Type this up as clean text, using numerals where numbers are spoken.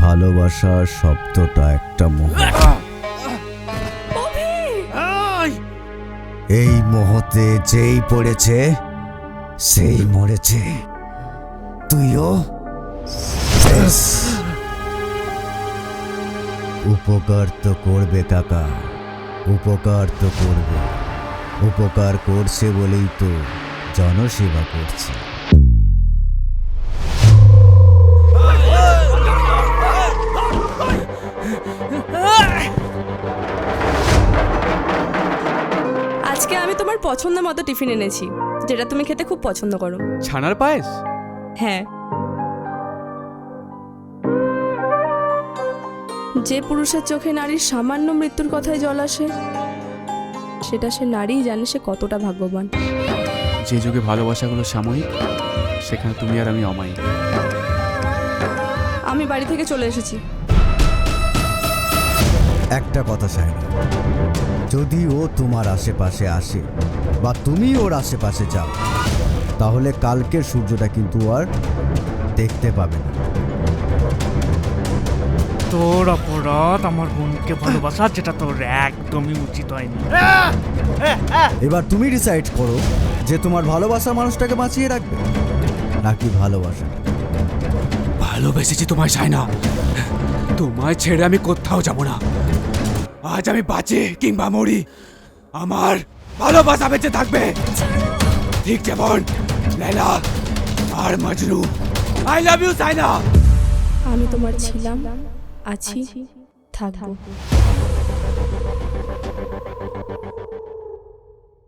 ভালোবাসা শব্দটা একটা মোহ। এই মোহতে যেই পড়েছে সেই মরেছে। তুইও শেষ। উপকার তো করবে কাকা, উপকার তো করবে। উপকার করছে বলেই তো জনসেবা করছে। আজকে আমি তোমার পছন্দ মতো টিফিন এনেছি, যেটা তুমি খেতে খুব পছন্দ করো। ছানার পায়েস? হ্যাঁ। যে পুরুষের চোখে নারীর সামান্য মৃত্যুর কথায় জল আসে, সেটা সে নারীই জানে সে কতটা ভাগ্যবান। যে যুগে ভালোবাসাগুলো সাময়িক, সেখানে তুমি আর আমি অমায়িক। আমি বাড়ি থেকে চলে এসেছি। একটা কথা সায়নী, যদি ও তোমার আশেপাশে আসে বা তুমি ওর আশেপাশে যাও, তাহলে কালকের সূর্যটা কিন্তু আর দেখতে পাবে না। তোর অপরাধ আমার বোনকে ভালোবাসা, যেটা তোর একদমই উচিত হয়নি। এবার তুমি ডিসাইড করো যে তোমার ভালোবাসার মানুষটাকে বাঁচিয়ে রাখবে নাকি ভালোবাসা। ভালোবেসেছি তোমায় সায়না, তোমায় ছেড়ে আমি কোথাও যাব না। আজ আমি বাঁচি কিংবা মরি, আমার ভালোবাসা বেঁচে থাকবে। ঠিক যেমন লায়লা আর Majnu. I love you Saina. আমি তোমার ছিলাম, আছি, থাকবো।